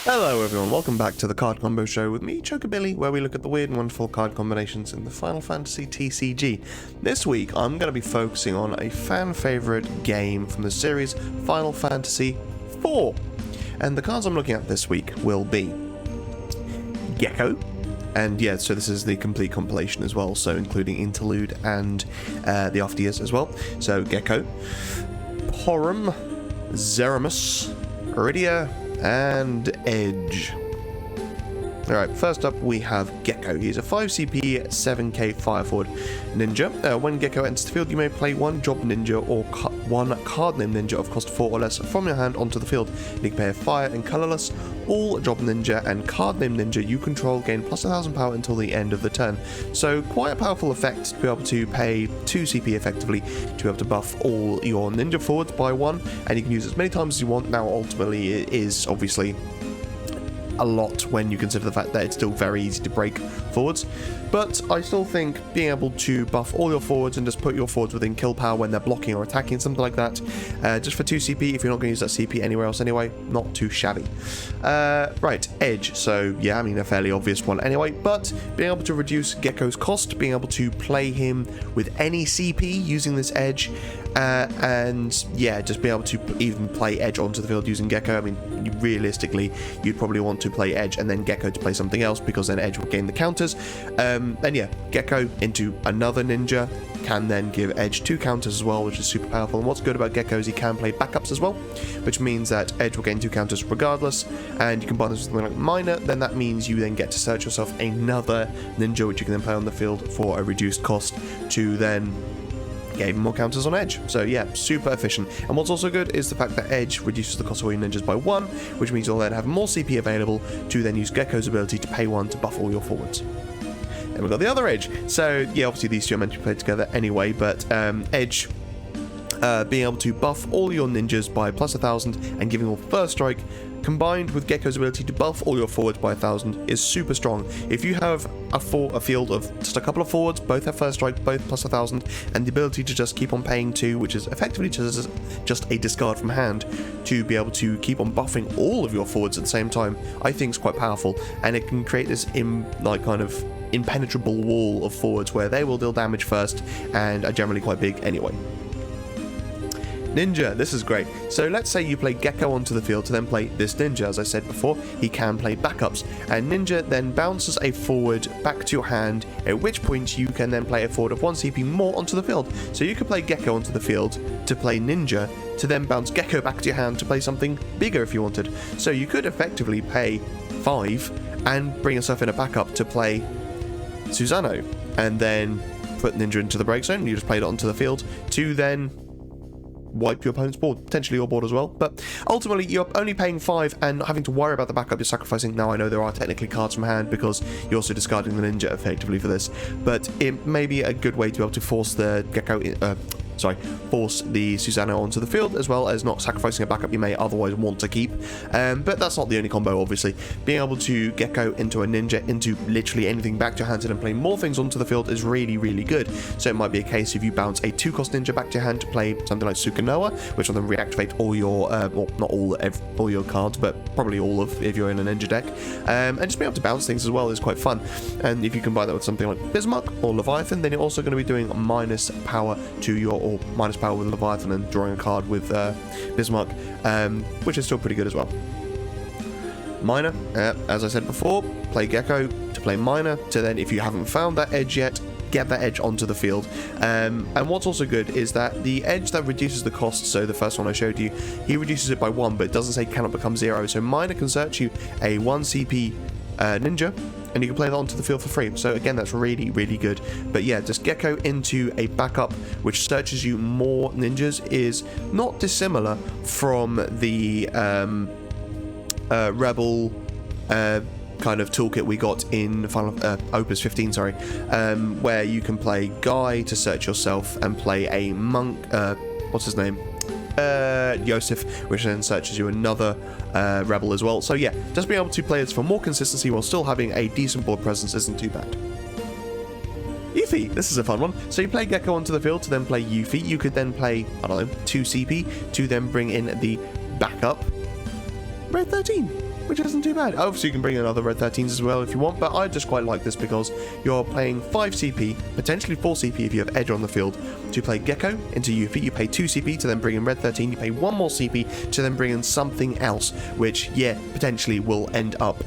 Hello everyone, welcome back to the Card Combo Show with me, Chocobilly, where we look at the weird and wonderful card combinations in the Final Fantasy TCG. This week I'm going to be focusing on a fan favourite game from the series, Final Fantasy IV. And the cards I'm looking at this week will be Gekkou, and yeah, so this is the complete compilation as well, so including Interlude and the After Years as well. So Gekkou, Porom, Zeromus, Rydia, and Edge. Alright, first up we have Gekkou. He's a 5 CP, 7k fire forward ninja. When Gekkou enters the field, you may play one job ninja or one card name ninja of cost 4 or less from your hand onto the field. You can pay a fire and colorless. All job ninja and card name ninja you control gain plus 1000 power until the end of the turn. So quite a powerful effect to be able to pay 2 CP effectively to be able to buff all your ninja forwards by 1, and you can use it as many times as you want. Now ultimately it is obviously a lot when you consider the fact that it's still very easy to break forwards, but I still think being able to buff all your forwards and just put your forwards within kill power when they're blocking or attacking, something like that, just for 2 CP, if you're not going to use that CP anywhere else anyway, not too shabby. Right, Edge, so yeah, I mean a fairly obvious one anyway, but being able to reduce Gekkou's cost, being able to play him with any CP using this Edge, and yeah, just being able to even play Edge onto the field using Gekkou. I mean, realistically, you'd probably want to play Edge and then Gekkou to play something else, because then Edge will gain the counters. And yeah, Gekkou into another ninja can then give Edge 2 counters as well, which is super powerful. And what's good about Gekkou is he can play backups as well, which means that Edge will gain 2 counters regardless, and you combine this with something like Minor, then that means you then get to search yourself another ninja which you can then play on the field for a reduced cost to then get even more counters on Edge. So yeah, super efficient. And what's also good is the fact that Edge reduces the cost of all your ninjas by 1, which means you'll then have more CP available to then use Gekkou's ability to pay 1 to buff all your forwards. And we've got the other Edge. So yeah, obviously these two are meant to be played together anyway, but Edge being able to buff all your ninjas by plus 1000 and giving all first strike, combined with Gekkou's ability to buff all your forwards by 1000, is super strong. If you have a field of just a couple of forwards, both have first strike, both plus 1000, and the ability to just keep on paying 2, which is effectively just a discard from hand, to be able to keep on buffing all of your forwards at the same time, I think is quite powerful, and it can create this kind of impenetrable wall of forwards where they will deal damage first and are generally quite big anyway. Ninja, this is great. So let's say you play Gekkou onto the field to then play this ninja. As I said before, he can play backups, and ninja then bounces a forward back to your hand, at which point you can then play a forward of 1 CP more onto the field. So you could play Gekkou onto the field to play ninja, to then bounce Gekkou back to your hand to play something bigger if you wanted. So you could effectively pay 5 and bring yourself in a backup to play Susanoo, and then put ninja into the break zone. You just played it onto the field to then wipe your opponent's board, potentially your board as well. But ultimately you're only paying 5 and not having to worry about the backup you're sacrificing. Now I know there are technically cards from hand because you're also discarding the ninja effectively for this, but it may be a good way to be able to force the force the Susanoo onto the field, as well as not sacrificing a backup you may otherwise want to keep. But that's not the only combo, obviously. Being able to Gekkou into a ninja, into literally anything back to your hand and then play more things onto the field is really, really good. So it might be a case if you bounce a 2-cost ninja back to your hand to play something like Sukanoa, which will then reactivate all your, well, not all your cards, but probably all of, if you're in a ninja deck. And just being able to bounce things as well is quite fun. And if you combine that with something like Bismarck or Leviathan, then you're also going to be doing minus power to your, or minus power with Leviathan and drawing a card with Bismarck, which is still pretty good as well. Minor, as I said before, play Gekkou to play Minor, to then, if you haven't found that Edge yet, get that Edge onto the field. And what's also good is that the Edge that reduces the cost, so the first one I showed you, he reduces it by 1, but it doesn't say cannot become 0, so Minor can search you a 1 CP ninja, and you can play that onto the field for free. So again, that's really, really good. But yeah, just Gekkou into a backup which searches you more ninjas is not dissimilar from the Rebel kind of toolkit we got in Final OPUS 15, sorry, where you can play Guy to search yourself and play a monk, what's his name? Yosef, which then searches you another rebel as well. So yeah, just being able to play this for more consistency while still having a decent board presence isn't too bad. Yuffie, this is a fun one. So you play Gekkou onto the field to then play Yuffie. You could then play, I don't know, 2 CP to then bring in the backup Red 13. which isn't too bad. Obviously, you can bring in other red 13s as well if you want, but I just quite like this because you're playing 5 CP, potentially 4 CP if you have Edge on the field, to play Gekkou into Yuffie. You pay 2 CP to then bring in red 13, you pay 1 more CP to then bring in something else, which, yeah, potentially will end up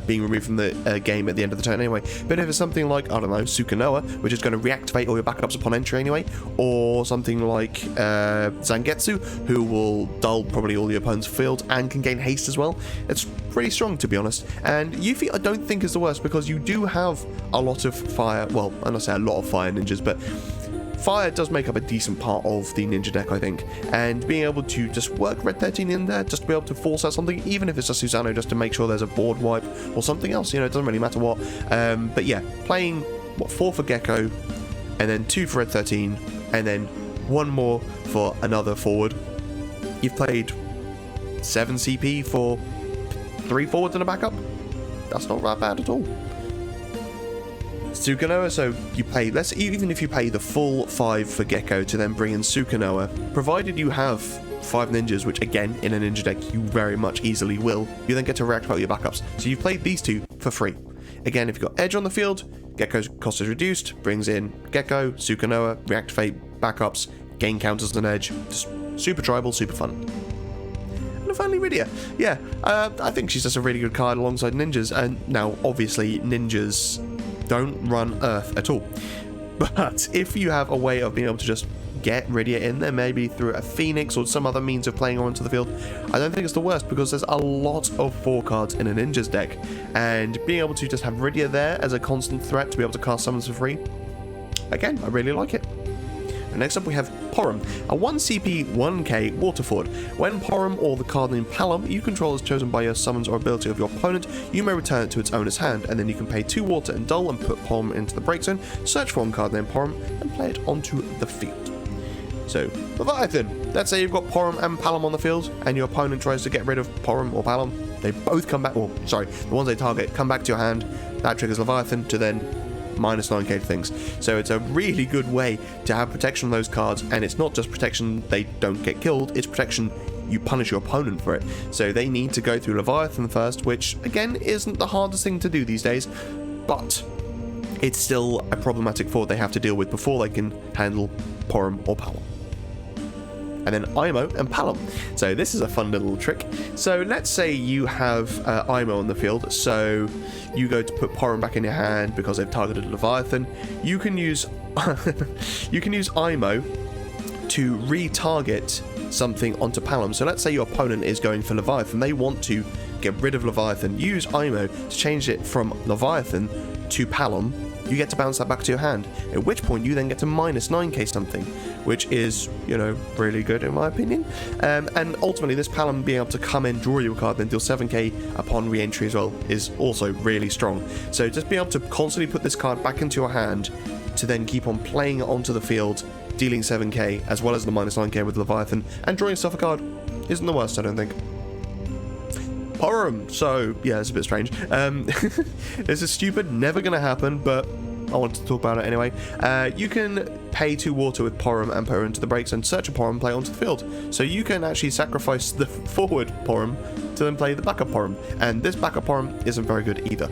being removed from the game at the end of the turn anyway. But if it's something like, I don't know, Sukanoa, which is going to reactivate all your backups upon entry anyway, or something like Zangetsu, who will dull probably all your opponent's field and can gain haste as well, it's pretty strong, to be honest. And Yuffie I don't think is the worst, because you do have a lot of fire, well, I'm not saying a lot of fire ninjas, but fire does make up a decent part of the ninja deck, I think, and being able to just work red 13 in there, just to be able to force out something, even if it's a Susano, just to make sure there's a board wipe or something else, you know, it doesn't really matter what. But yeah, playing, 4 for Gekkou, and then 2 for red 13, and then 1 more for another forward. You've played 7 CP for 3 forwards and a backup. That's not that bad at all. Sukanoa, so you pay, even if you pay the full 5 for Gekkou to then bring in Sukanoa, provided you have 5 ninjas, which again, in a ninja deck, you very much easily will, you then get to reactivate your backups. So you've played these 2 for free. Again, if you've got Edge on the field, Gekkou's cost is reduced, brings in Gekkou, Sukanoa, reactivate backups, gain counters on Edge, just super tribal, super fun. And finally, Rydia. Yeah, I think she's just a really good card alongside ninjas, and now, obviously, ninjas don't run Earth at all. But if you have a way of being able to just get Rydia in there, maybe through a Phoenix or some other means of playing her onto the field, I don't think it's the worst, because there's a lot of 4 cards in a ninja's deck, and being able to just have Rydia there as a constant threat to be able to cast summons for free, again, I really like it. And next up we have Porom, a 1 CP 1k water forward. When Porom or the card named Palom you control is chosen by your summons or ability of your opponent, you may return it to its owner's hand, and then you can pay 2 water and dull and put Porom into the break zone, search for one card named Porom, and play it onto the field. So, Leviathan, let's say you've got Porom and Palom on the field, and your opponent tries to get rid of Porom or Palom. They both come back, or sorry, the ones they target come back to your hand, that triggers Leviathan to then minus 9k things. So it's a really good way to have protection on those cards, and it's not just protection they don't get killed, it's protection you punish your opponent for it. So they need to go through Leviathan first, which again isn't the hardest thing to do these days, but it's still a problematic forward they have to deal with before they can handle Porom or Palom. And then Imo and Palom. So this is a fun little trick. So let's say you have Imo on the field, so you go to put Porom back in your hand because they've targeted Leviathan. You can use you can use Imo to retarget something onto Palom. So let's say your opponent is going for Leviathan, they want to get rid of Leviathan. Use Imo to change it from Leviathan to Palom. You get to bounce that back to your hand, at which point you then get to minus 9k something, which is, you know, really good in my opinion. And ultimately this Palom being able to come in, draw you a card, then deal 7k upon re-entry as well is also really strong. So just being able to constantly put this card back into your hand to then keep on playing it onto the field, dealing 7k as well as the minus 9k with Leviathan, and drawing yourself a card isn't the worst, I don't think. Porom, so yeah, it's a bit strange. This is stupid, never gonna happen, but I wanted to talk about it anyway. You can pay 2 water with Porom and put her into the breaks and search a Porom, play onto the field. So you can actually sacrifice the forward Porom to then play the backup Porom, and this backup Porom isn't very good either.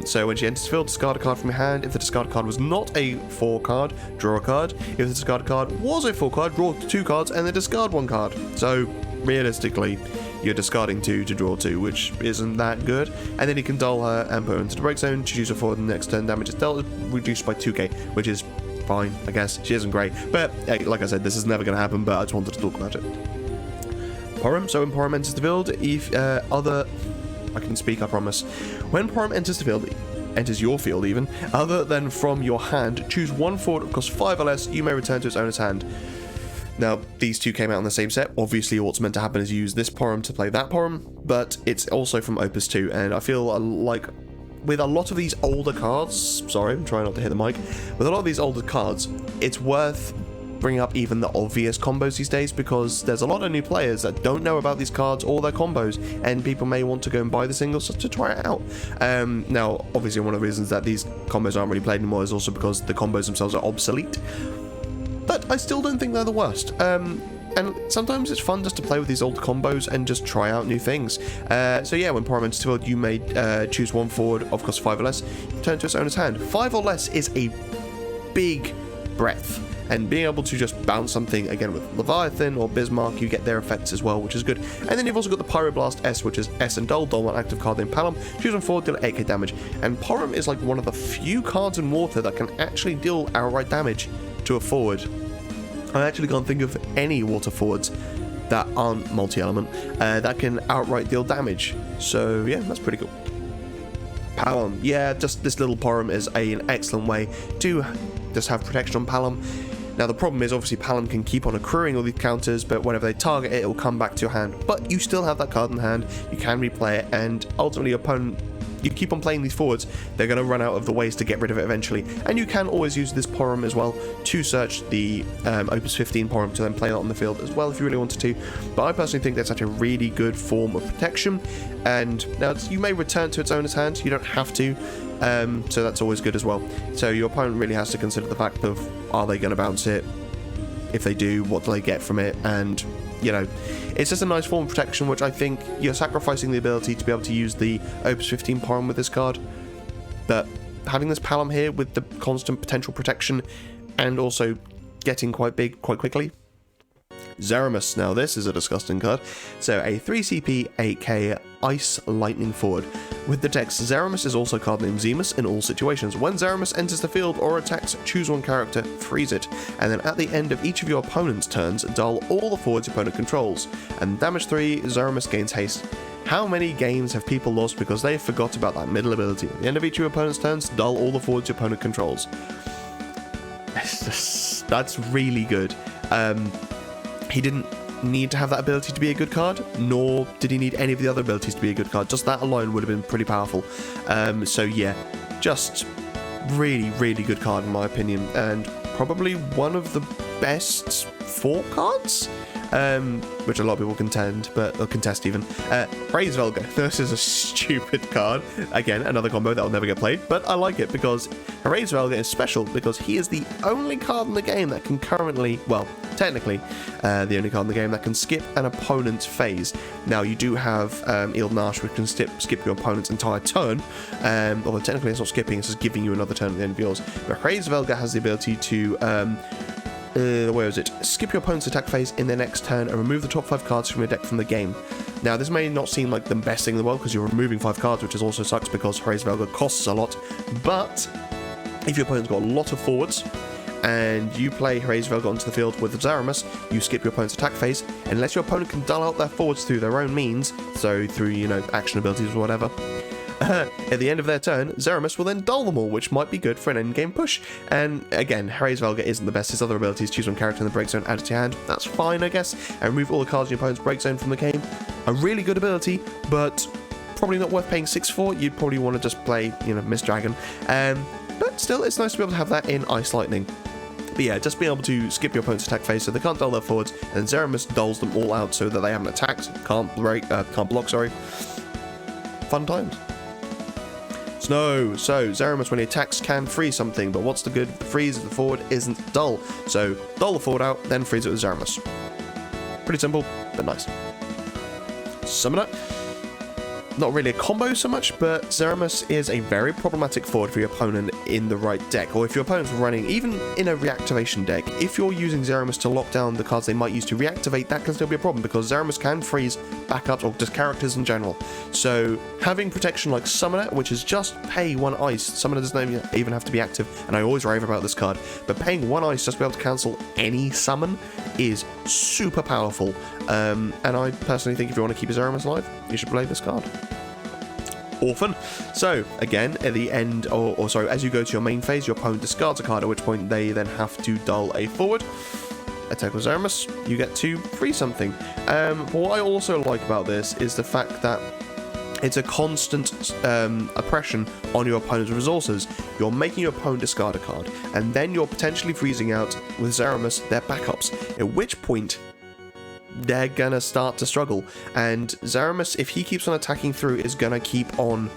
So when she enters the field, discard a card from your hand. If the discarded card was not a 4 card, draw a card. If the discarded card was a 4 card, draw 2 cards and then discard 1 card. So realistically, you're discarding 2 to draw 2, which isn't that good. And then you can dull her and put her into the break zone, choose her forward, and the next turn damage is dealt, reduced by 2k, which is fine, I guess. She isn't great, but like I said, this is never going to happen, but I just wanted to talk about it. Porom, so when Porom enters the field, if I can speak, I promise. When Porom enters the field, enters your field even, other than from your hand, choose 1 forward that costs 5 or less, you may return to its owner's hand. Now, these 2 came out in the same set. Obviously, what's meant to happen is you use this Porom to play that Porom, but it's also from Opus 2, and I feel like with a lot of these older cards, sorry, I'm trying not to hit the mic, with a lot of these older cards, it's worth bringing up even the obvious combos these days, because there's a lot of new players that don't know about these cards or their combos, and people may want to go and buy the singles just to try it out. Now, obviously, one of the reasons that these combos aren't really played anymore is also because the combos themselves are obsolete. But I still don't think they're the worst. and sometimes it's fun just to play with these old combos and just try out new things. So yeah, when Porom enters the field, you may choose one forward of cost 5 or less, turn to its owner's hand. 5 or less is a big breadth, and being able to just bounce something again with Leviathan or Bismarck, you get their effects as well, which is good. And then you've also got the Pyroblast S, which is S and Dull, one active card named Palom, choose one forward, deal 8k damage. And Porom is like one of the few cards in water that can actually deal outright damage to a forward. I actually can't think of any water forwards that aren't multi-element that can outright deal damage. So yeah, that's pretty cool. Palom, yeah, just this little Porom is an excellent way to just have protection on Palom. Now the problem is obviously Palom can keep on accruing all these counters, but whenever they target it, it will come back to your hand. But you still have that card in hand, you can replay it, and ultimately your opponent, you keep on playing these forwards, they're going to run out of the ways to get rid of it eventually. And you can always use this Porom as well to search the OPUS 15 Porom to then play it on the field as well if you really wanted to. But I personally think that's such a really good form of protection. And now you may return to its owner's hand, you don't have to. So that's always good as well. So your opponent really has to consider the fact of, are they going to bounce it? If they do, what do they get from it? And, you know, it's just a nice form of protection, which I think you're sacrificing the ability to be able to use the OPUS 15 Porom with this card. But having this Palom here with the constant potential protection and also getting quite big quite quickly. Zeromus, now this is a disgusting card. So a 3CP 8k Ice Lightning forward. With the text, Zeromus is also card named Zemus in all situations. When Zeromus enters the field or attacks, choose one character, freeze it, and then at the end of each of your opponent's turns, dull all the forwards your opponent controls. And damage 3, Zeromus gains haste. How many games have people lost because they forgot about that middle ability? At the end of each of your opponent's turns, dull all the forwards your opponent controls. That's really good. He didn't need to have that ability to be a good card, nor did he need any of the other abilities to be a good card. Just that alone would have been pretty powerful. So yeah, just really, really good card in my opinion, and probably one of the best 4 cards, which a lot of people contest even. Praise Velga. This is a stupid card. Again, another combo that will never get played, but I like it because Praise Velga is special because he is the only card in the game that can currently, well, technically, the only card in the game that can skip an opponent's phase. Now, you do have Eld Nash, which can skip your opponent's entire turn, although technically it's not skipping, it's just giving you another turn at the end of yours. But Praise Velga has the ability to where is it? Skip your opponent's attack phase in their next turn and remove the top 5 cards from your deck from the game. Now, this may not seem like the best thing in the world because you're removing 5 cards, which also sucks because Praise Velga costs a lot. But if your opponent's got a lot of forwards and you play Praise Velga onto the field with Zeromus, you skip your opponent's attack phase, unless your opponent can dull out their forwards through their own means, so through, you know, action abilities or whatever. At the end of their turn, Zeromus will then dull them all, which might be good for an endgame push. And again, Praise Velga isn't the best. His other abilities, choose one character in the break zone, add it to your hand. That's fine, I guess. And remove all the cards in your opponent's break zone from the game. A really good ability, but probably not worth paying 6 for. You'd probably want to just play, you know, Miss Dragon. But still, it's nice to be able to have that in Ice Lightning. But yeah, just being able to skip your opponent's attack phase so they can't dull their forwards, and then Zeromus dulls them all out so that they haven't attacked, can't block, sorry. Fun times. Snow. So, Zeromus, when he attacks, can freeze something, but what's the good? The freeze of the forward isn't dull. So, dull the forward out, then freeze it with Zeromus. Pretty simple, but nice. Summoner. Not really a combo so much, but Zeromus is a very problematic forward for your opponent in the right deck, or if your opponent's running, even in a reactivation deck, if you're using Zeromus to lock down the cards they might use to reactivate, that can still be a problem, because Zeromus can freeze backups, or just characters in general. So, having protection like Summoner, which is just pay 1 ice, Summoner doesn't even have to be active, and I always rave about this card, but paying 1 ice just to be able to cancel any summon is super powerful, and I personally think if you want to keep your Zeromus alive, you should play this card. Orphan. So, again, at the end, or sorry, as you go to your main phase, your opponent discards a card, at which point they then have to dull a forward. Attack with Zeromus, you get to free something. But what I also like about this is the fact that it's a constant oppression on your opponent's resources. You're making your opponent discard a card, and then you're potentially freezing out with Zeromus their backups, at which point they're gonna start to struggle, and Zeromus, if he keeps on attacking through, is gonna keep on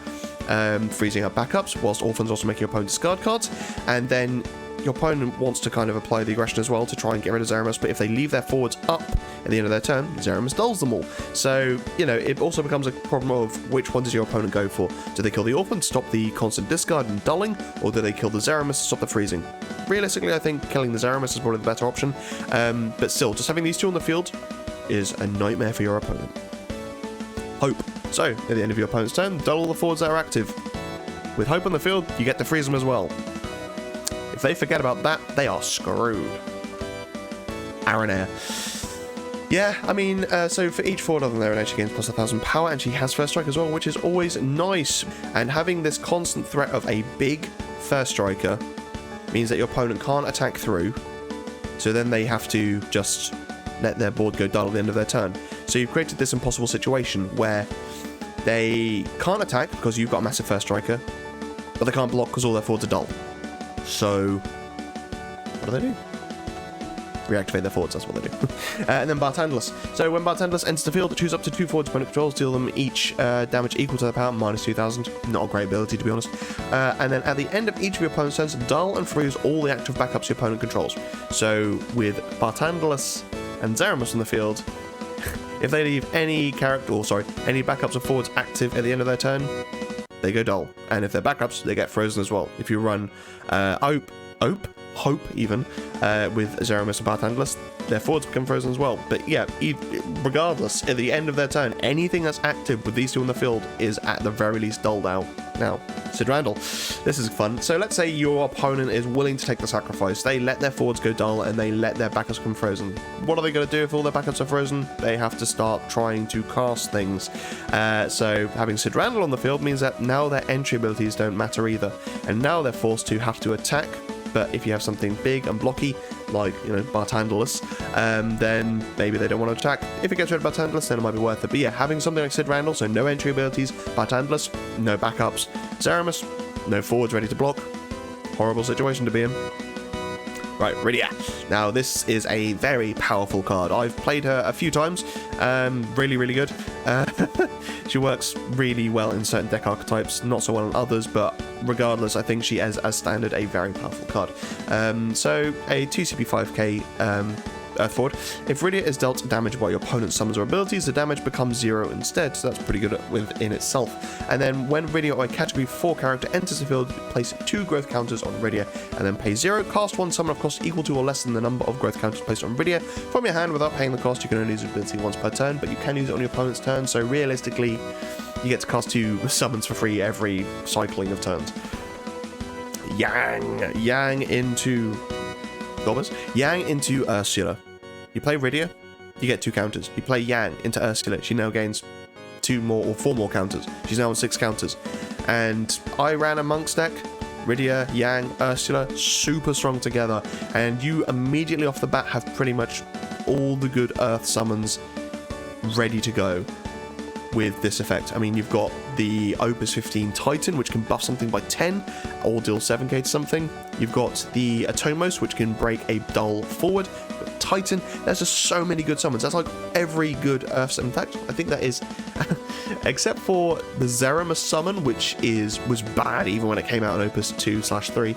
freezing up backups, whilst Orphan's also making your opponent discard cards, and then your opponent wants to kind of apply the aggression as well to try and get rid of Zeromus, but if they leave their forwards up at the end of their turn, Zeromus dulls them all. So, you know, it also becomes a problem of which one does your opponent go for. Do they kill the Orphan to stop the constant discard and dulling, or do they kill the Zeromus to stop the freezing? Realistically, I think killing the Zeromus is probably the better option, but still, just having these two on the field is a nightmare for your opponent. Hope. So, at the end of your opponent's turn, dull all the forwards that are active. With Hope on the field, you get to freeze them as well. If they forget about that, they are screwed. Air. Yeah, I mean, so for each forward other than Air, she gains plus 1,000 power, and she has First Strike as well, which is always nice. And having this constant threat of a big First Striker means that your opponent can't attack through, so then they have to just let their board go dull at the end of their turn. So you've created this impossible situation where they can't attack because you've got a massive First Striker, but they can't block because all their forwards are dull. So, what do? Reactivate their forwards, that's what they do. And then Bartendless. So when Bartendless enters the field, choose up to 2 forwards opponent controls, deal them each damage equal to their power, minus 2,000. Not a great ability, to be honest. And then at the end of each of your opponent's turns, dull and freeze all the active backups your opponent controls. So with Bartendless and Zeromus on the field, if they leave any any backups of forwards active at the end of their turn, they go dull. And if they're backups, they get frozen as well. If you run Hope even, with Zeromus and Bartendless, their forwards become frozen as well. But yeah, regardless, at the end of their turn, anything that's active with these two on the field is at the very least dulled out. Now, Sid Randall, this is fun. So let's say your opponent is willing to take the sacrifice. They let their forwards go dull and they let their backups become frozen. What are they going to do if all their backups are frozen? They have to start trying to cast things. So having Sid Randall on the field means that now their entry abilities don't matter either. And now they're forced to have to attack. But if you have something big and blocky, like, you know, Bartendless, then maybe they don't want to attack. If it gets rid of Bartendless, then it might be worth it. But yeah, having something like Sid Randall, so no entry abilities, Bartendless, no backups, Zeromus, no forwards ready to block. Horrible situation to be in. Right, Rydia. Now, this is a very powerful card. I've played her a few times. Really, really good. She works really well in certain deck archetypes, not so well in others, but regardless, I think she is, as standard, a very powerful card. So, a 2CP 5k Earth Forward. If Rydia is dealt damage by your opponent's summons or abilities, the damage becomes 0 instead, so that's pretty good within itself. And then when Rydia or a category 4 character enters the field, place 2 growth counters on Rydia, and then pay 0, cast 1 summon of cost equal to or less than the number of growth counters placed on Rydia from your hand without paying the cost. You can only use the ability once per turn, but you can use it on your opponent's turn, so realistically, you get to cast 2 summons for free every cycling of turns. Yang into Gobbers. Yang into Ursula. You play Rydia, you get 2 counters. You play Yang into Ursula, she now gains 2 more or 4 more counters. She's now on 6 counters. And I ran a Monk's deck. Rydia, Yang, Ursula, super strong together. And you immediately off the bat have pretty much all the good Earth summons ready to go with this effect. I mean, you've got the Opus 15 Titan, which can buff something by 10 or deal 7k to something. You've got the Atomos, which can break a dull forward. Titan, there's just so many good summons. That's like every good Earth summon. In fact, I think that is, except for the Zeromus summon, which was bad even when it came out on Opus 2/3.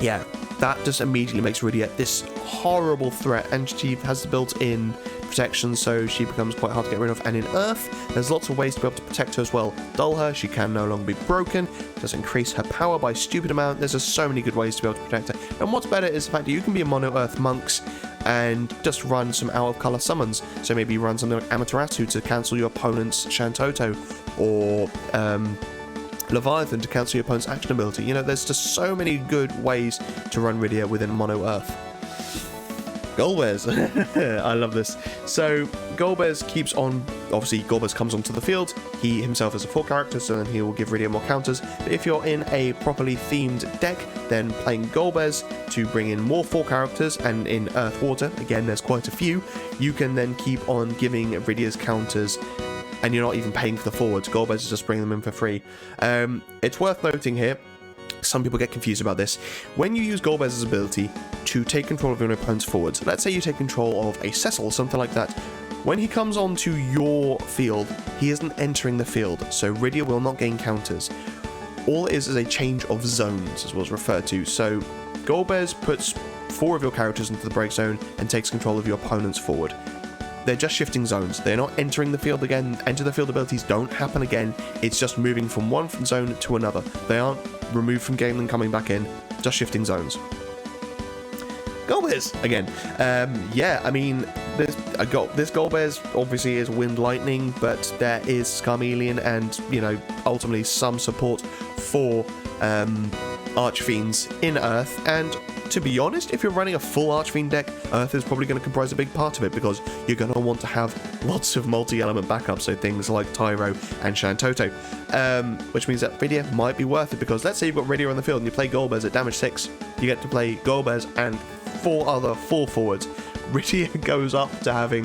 Yeah, that just immediately makes Rydia this horrible threat, and she has the built-in protection, so she becomes quite hard to get rid of. And in Earth, there's lots of ways to be able to protect her as well. Dull her, she can no longer be broken, just increase her power by a stupid amount. There's just so many good ways to be able to protect her. And what's better is the fact that you can be a mono Earth monks and just run some out of color summons. So maybe you run something like Amaterasu to cancel your opponent's Shantoto, or Leviathan to cancel your opponent's action ability. You know, there's just so many good ways to run Rydia within mono Earth. Golbez. I love this. So Golbez keeps on, obviously Golbez comes onto the field. He himself is a 4 character, so then he will give Rydia more counters. But if you're in a properly themed deck, then playing Golbez to bring in more 4 characters, and in Earth Water, again there's quite a few, you can then keep on giving Rydia's counters, and you're not even paying for the forwards. Golbez is just bringing them in for free. It's worth noting here, some people get confused about this. When you use Golbez's ability to take control of your opponent's forwards, let's say you take control of a Cecil or something like that, when he comes onto your field, he isn't entering the field, so Rydia will not gain counters. All it is a change of zones, as was referred to. So Golbez puts 4 of your characters into the break zone and takes control of your opponent's forward. They're just shifting zones. They're not entering the field again. Enter the field abilities don't happen again. It's just moving from one zone to another. They aren't removed from game and coming back in, just shifting zones. Golbez again. Yeah, I mean, this Golbez obviously is Wind Lightning, but there is Scarmelian and, you know, ultimately some support for Archfiends in Earth. And to be honest, if you're running a full Archfiend deck, Earth is probably going to comprise a big part of it, because you're going to want to have lots of multi-element backup, so things like Tyro and Shantoto, which means that Rydia might be worth it, because let's say you've got Rydia on the field and you play Golbez at damage 6, you get to play Golbez and 4 other full forwards. Rydia goes up to having,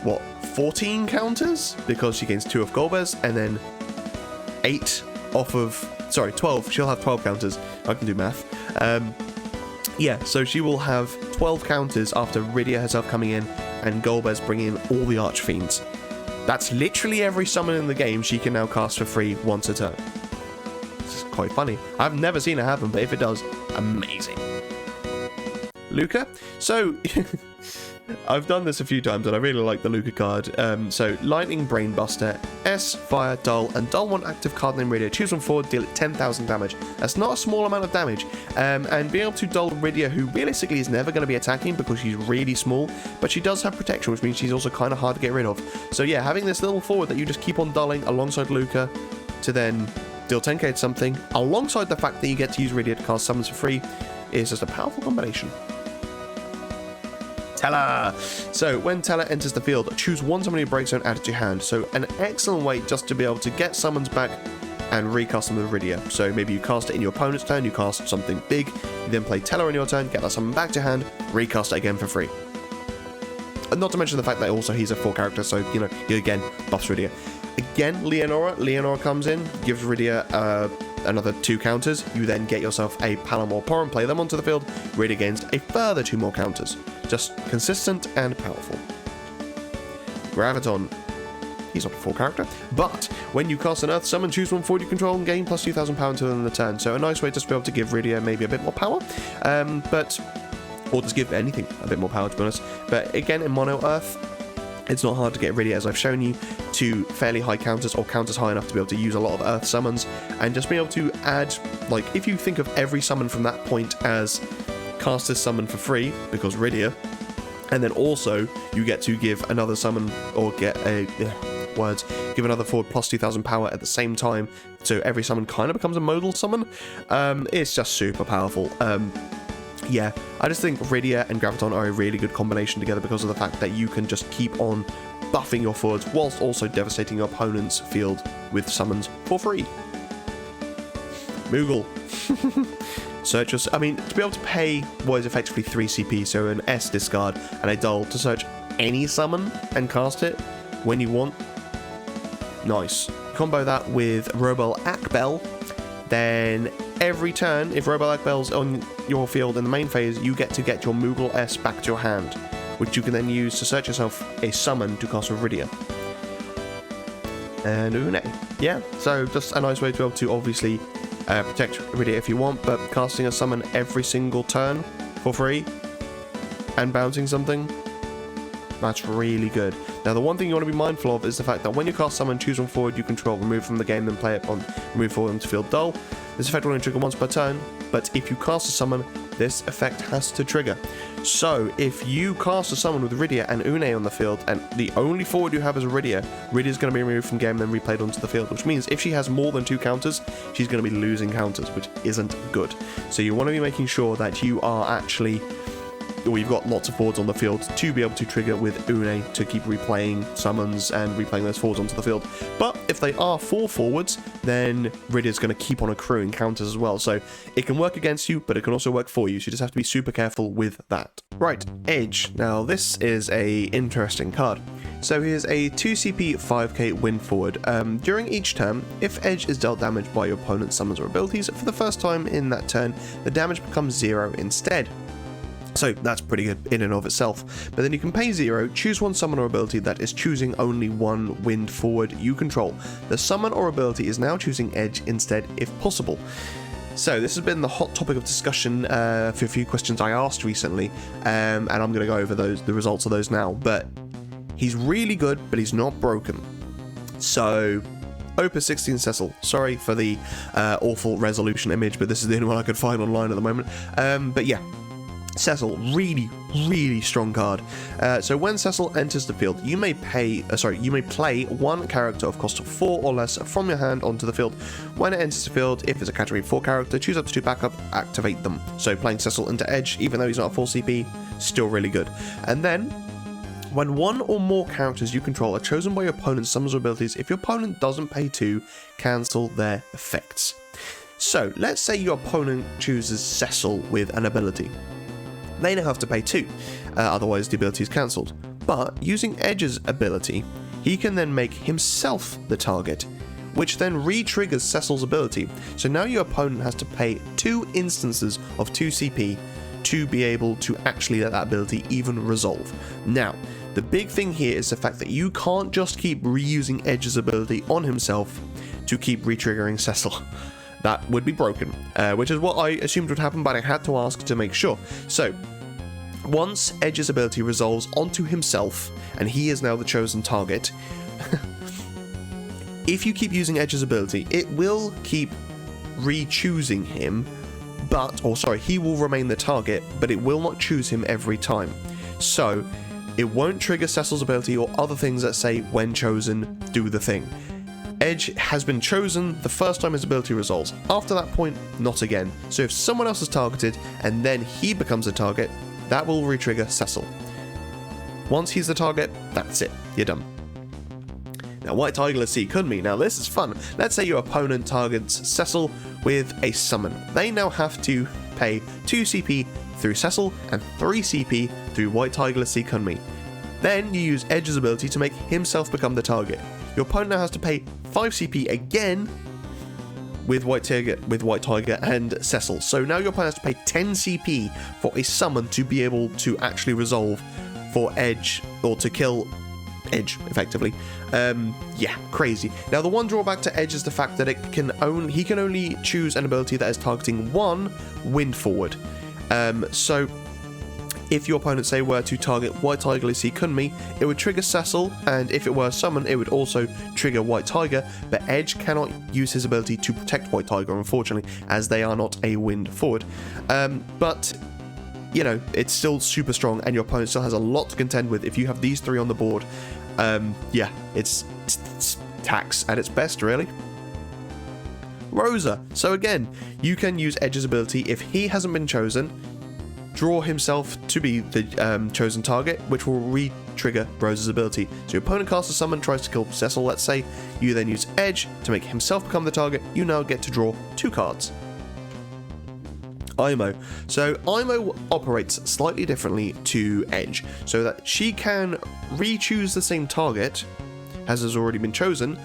what, 14 counters? Because she gains 2 off Golbez, and then 12, she'll have 12 counters. I can do math. Yeah, so she will have 12 counters after Rydia herself coming in and Golbez bringing in all the Archfiends. That's literally every summon in the game she can now cast for free once a turn. This is quite funny. I've never seen it happen, but if it does, amazing. Luca? So, I've done this a few times and I really like the Luca card. So, Lightning Brainbuster, S, Fire, Dull, and Dull 1 active card name Rydia. Choose one forward, deal it 10,000 damage. That's not a small amount of damage. And being able to Dull Rydia, who realistically is never going to be attacking because she's really small, but she does have protection, which means she's also kind of hard to get rid of. So yeah, having this little forward that you just keep on dulling alongside Luca to then deal 10k to something, alongside the fact that you get to use Rydia to cast summons for free, is just a powerful combination. Teller! So, when Teller enters the field, choose one summon in your break zone, add it to your hand. So, an excellent way just to be able to get summons back and recast them with Rydia. So, maybe you cast it in your opponent's turn, you cast something big, you then play Teller on your turn, get that summon back to your hand, recast it again for free. And not to mention the fact that also he's a 4 character, so, you know, he again buffs Rydia. Again, Leonora comes in, gives Rydia another 2 counters. You then get yourself a Porom or Porom, play them onto the field. Rydia gains a further 2 more counters. Just consistent and powerful. Graviton. He's not a 4 character, but when you cast an Earth summon, choose one forward you control and gain plus 2,000 power until the end of the turn. So a nice way just to be able to give Rydia maybe a bit more power, or just give anything a bit more power, to be honest. But again, in Mono Earth, it's not hard to get Rydia, as I've shown you, to fairly high counters or counters high enough to be able to use a lot of Earth summons, and just be able to add, like, if you think of every summon from that point as cast this summon for free, because Rydia, and then also you get to give another summon, or get give another forward plus 2,000 power at the same time, so every summon kind of becomes a modal summon. It's just super powerful. Yeah, I just think Rydia and Graviton are a really good combination together because of the fact that you can just keep on buffing your forwards whilst also devastating your opponent's field with summons for free. Moogle. Search your... I mean, to be able to pay what is effectively 3 CP, so an S discard and a Dull to search any summon and cast it when you want. Nice. Combo that with Robel Akbel, then every turn, if Robel Akbel's on your field in the main phase, you get to get your Moogle S back to your hand, which you can then use to search yourself a summon to cast with Rydia. And Une. Yeah, so just a nice way to be able to obviously protect Rydia if you want, but casting a summon every single turn for free and bouncing something, that's really good. Now, the one thing you want to be mindful of is the fact that when you cast summon, choose one forward you control, remove from the game, then play it on remove forward into field Dull. This effect will only trigger once per turn, but if you cast a summon, this effect has to trigger. So, if you cast a summon with Rydia and Une on the field, and the only forward you have is Rydia, Rydia's going to be removed from game and then replayed onto the field, which means if she has more than 2 counters, she's going to be losing counters, which isn't good. So you want to be making sure that you are actually... or you've got lots of forwards on the field to be able to trigger with Une to keep replaying summons and replaying those forwards onto the field. But if they are 4 forwards, then Rydia's going to keep on accruing counters as well. So it can work against you, but it can also work for you. So you just have to be super careful with that. Right, Edge. Now this is a interesting card. So here's a 2 CP 5k wind forward. During each turn, if Edge is dealt damage by your opponent's summons or abilities, for the first time in that turn, the damage becomes 0 instead. So that's pretty good in and of itself. But then you can pay 0, choose one summon or ability that is choosing only one wind forward you control. The summon or ability is now choosing Edge instead if possible. So this has been the hot topic of discussion for a few questions I asked recently, and I'm going to go over the results of those now. But he's really good, but he's not broken. So, OPUS 16 Cecil. Sorry for the awful resolution image, but this is the only one I could find online at the moment. But yeah, Cecil, really, really strong card. So when Cecil enters the field, you may play one character of cost 4 or less from your hand onto the field. When it enters the field, if it's a category 4 character, choose up to 2 backup, activate them. So playing Cecil into Edge, even though he's not a full CP, still really good. And then, when one or more characters you control are chosen by your opponent's summons or abilities, if your opponent doesn't pay 2, cancel their effects. So let's say your opponent chooses Cecil with an ability. They now have to pay 2, otherwise the ability is cancelled. But using Edge's ability, he can then make himself the target, which then re-triggers Cecil's ability. So now your opponent has to pay 2 instances of 2 CP to be able to actually let that ability even resolve. Now, the big thing here is the fact that you can't just keep reusing Edge's ability on himself to keep re-triggering Cecil. That would be broken, which is what I assumed would happen, but I had to ask to make sure. So, once Edge's ability resolves onto himself, and he is now the chosen target, if you keep using Edge's ability, it will keep re-choosing him, he will remain the target, but it will not choose him every time. So, it won't trigger Cecil's ability or other things that say, when chosen, do the thing. Edge has been chosen the first time his ability resolves. After that point, not again. So if someone else is targeted and then he becomes a target, that will re-trigger Cecil. Once he's the target, that's it. You're done. Now, White Tiger C Kunmi. Now, this is fun. Let's say your opponent targets Cecil with a summon. They now have to pay 2 CP through Cecil and 3 CP through White Tiger C Kunmi. Then you use Edge's ability to make himself become the target. Your opponent now has to pay 5 CP again with White Tiger and Cecil. So now your opponent has to pay 10 CP for a summon to be able to actually resolve for Edge, or to kill Edge, effectively. Yeah, crazy. Now, the one drawback to Edge is the fact that he can only choose an ability that is targeting one wind forward. So if your opponent, say, were to target White Tiger C Kunmi, it would trigger Cecil, and if it were a summon, it would also trigger White Tiger, but Edge cannot use his ability to protect White Tiger, unfortunately, as they are not a wind forward. But, you know, it's still super strong, and your opponent still has a lot to contend with if you have these 3 on the board. Yeah, it's tax at its best, really. Rosa. So again, you can use Edge's ability if he hasn't been chosen, draw himself to be the chosen target, which will re-trigger Rosa's ability. So your opponent casts a summon, tries to kill Cecil, let's say. You then use Edge to make himself become the target. You now get to draw 2 cards. IMO. So IMO operates slightly differently to Edge, so that she can re-choose the same target as has already been chosen,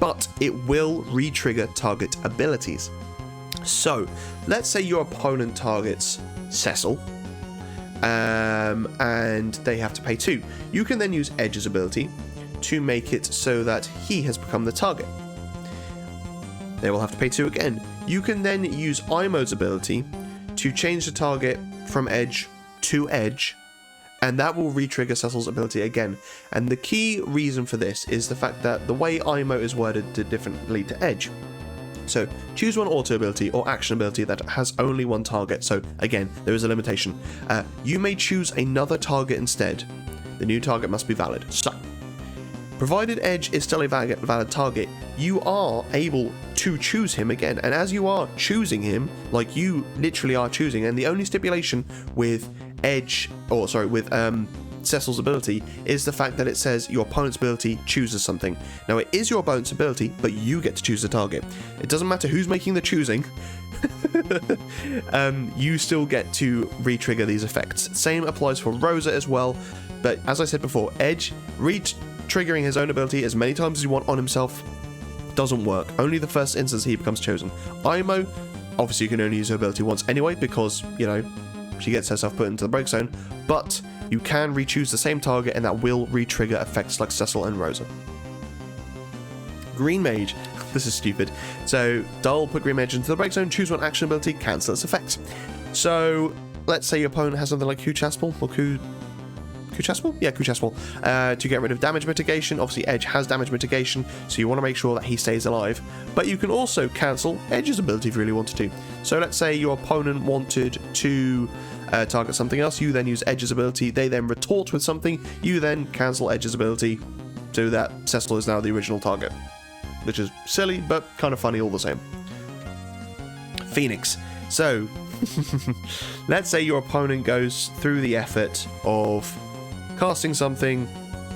but it will re-trigger target abilities. So let's say your opponent targets Cecil, and they have to pay 2. You can then use Edge's ability to make it so that he has become the target. They will have to pay 2 again. You can then use IMO's ability to change the target from Edge to Edge, and that will re-trigger Cecil's ability again. And the key reason for this is the fact that the way IMO is worded differently to Edge. So choose one auto ability or action ability that has only one target. So again, there is a limitation. You may choose another target instead. The new target must be valid. So, provided Edge is still a valid target, you are able to choose him again. And as you are choosing him, like you literally are choosing, and the only stipulation with Cecil's ability is the fact that it says your opponent's ability chooses something. Now, it is your opponent's ability, but you get to choose the target. It doesn't matter who's making the choosing. You still get to re-trigger these effects. Same applies for Rosa as well, but as I said before, Edge triggering his own ability as many times as you want on himself doesn't work. Only the first instance he becomes chosen. IMO, obviously you can only use her ability once anyway, because, you know, she gets herself put into the break zone, but you can re-choose the same target, and that will re-trigger effects like Cecil and Rosa. Green Mage. this is stupid. So, dull, put green edge into the break zone, choose one action ability, cancel its effects. So, let's say your opponent has something like Kuchaspel, or Kuchaspel? Yeah, Kuchaspel. To get rid of damage mitigation. Obviously, Edge has damage mitigation, so you want to make sure that he stays alive. But you can also cancel Edge's ability if you really wanted to. So let's say your opponent wanted to target something else, you then use Edge's ability, they then retort with something, you then cancel Edge's ability, so that Cecil is now the original target. Which is silly, but kind of funny all the same. Phoenix. So, let's say your opponent goes through the effort of casting something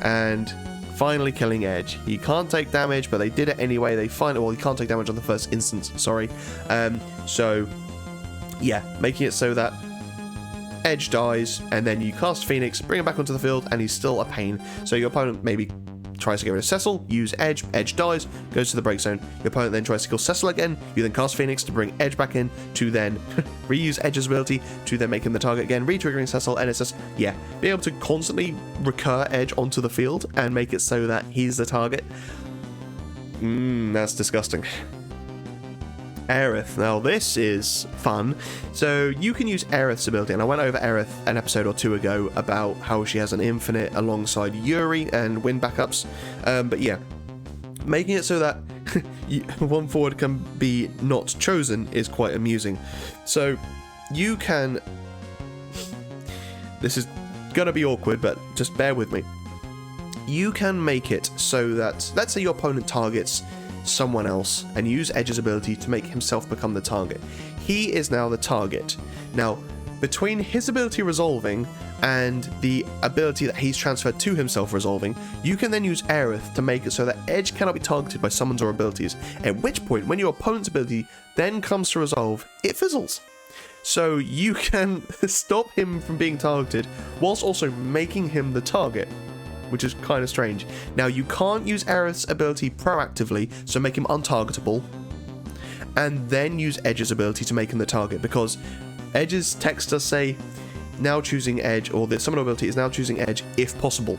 and finally killing Edge. He can't take damage, but they did it anyway. He can't take damage on the first instance, sorry. So, yeah, making it so that Edge dies, and then you cast Phoenix, bring him back onto the field, and he's still a pain. So your opponent maybe tries to get rid of Cecil, use Edge, Edge dies, goes to the break zone. Your opponent then tries to kill Cecil again, you then cast Phoenix to bring Edge back in, to then reuse Edge's ability, to then make him the target again, re-triggering Cecil, and it's just, yeah, being able to constantly recur Edge onto the field and make it so that he's the target. That's disgusting. Aerith. Now this is fun. So you can use Aerith's ability, and I went over Aerith an episode or two ago about how she has an infinite alongside Yuri and wind backups. But yeah, making it so that one forward can be not chosen is quite amusing. So you can... This is gonna be awkward, but just bear with me. You can make it so that, let's say your opponent targets someone else and use Edge's ability to make himself become the target. He is now the target. Now, between his ability resolving and the ability that he's transferred to himself resolving, you can then use Aerith to make it so that Edge cannot be targeted by summons or abilities, at which point, when your opponent's ability then comes to resolve, it fizzles. So you can stop him from being targeted whilst also making him the target, which is kind of strange. Now, you can't use Aerith's ability proactively, so make him untargetable, and then use Edge's ability to make him the target, because Edge's text does say, now choosing Edge, or the summon ability is now choosing Edge if possible.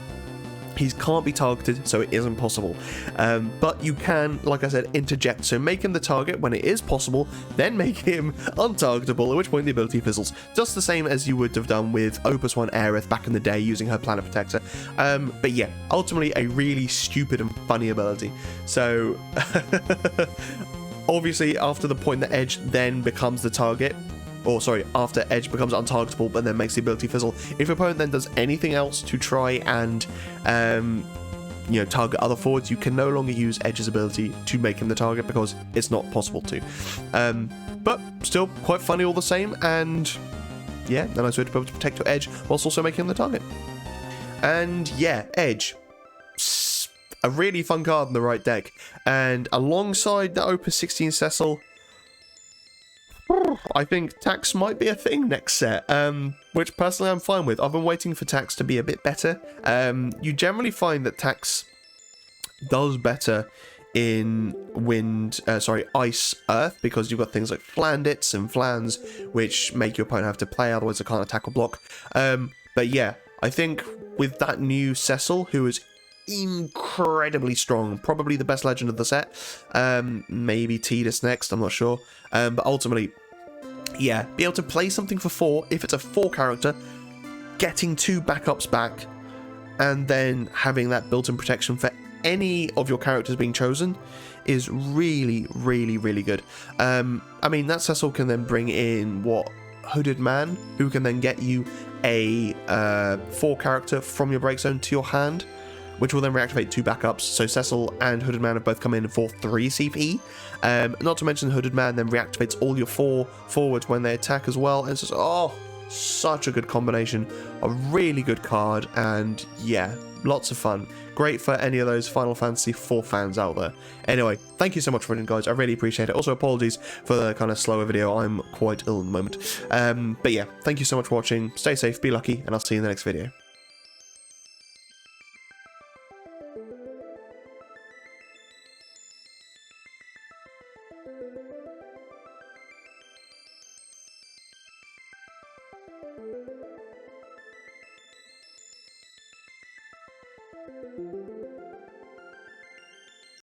He can't be targeted, so it isn't possible. But you can, like I said, interject. So make him the target when it is possible, then make him untargetable, at which point the ability fizzles. Just the same as you would have done with Opus 1 Aerith back in the day using her Planet Protector. But yeah, ultimately a really stupid and funny ability. So, obviously, after the point that Edge then becomes the target, or sorry, after Edge becomes untargetable but then makes the ability fizzle, if your opponent then does anything else to try and target other forwards, you can no longer use Edge's ability to make him the target because it's not possible to. But still quite funny all the same, and yeah, a nice way to be able to protect your Edge whilst also making him the target. And yeah, Edge, a really fun card in the right deck, and alongside the Opus 16 Cecil, I think Tax might be a thing next set, which personally I'm fine with. I've been waiting for Tax to be a bit better. You generally find that Tax does better in Ice, Earth, because you've got things like Flandits and Flans, which make your opponent have to play, otherwise they can't attack or block. But yeah, I think with that new Cecil, who is incredibly strong, probably the best legend of the set, maybe Tidus next, I'm not sure, but ultimately, yeah, be able to play something for 4 if it's a 4 character, getting 2 backups back, and then having that built-in protection for any of your characters being chosen is really, really, really good. I mean, that Cecil can then bring in Hooded Man, who can then get you a 4 character from your break zone to your hand, which will then reactivate 2 backups. So Cecil and Hooded Man have both come in for 3 CP. Not to mention Hooded Man then reactivates all your 4 forwards when they attack as well. And it's just, oh, such a good combination. A really good card, and yeah, lots of fun. Great for any of those Final Fantasy 4 fans out there. Anyway, thank you so much for watching, guys. I really appreciate it. Also, apologies for the kind of slower video. I'm quite ill at the moment. But yeah, thank you so much for watching. Stay safe, be lucky, and I'll see you in the next video.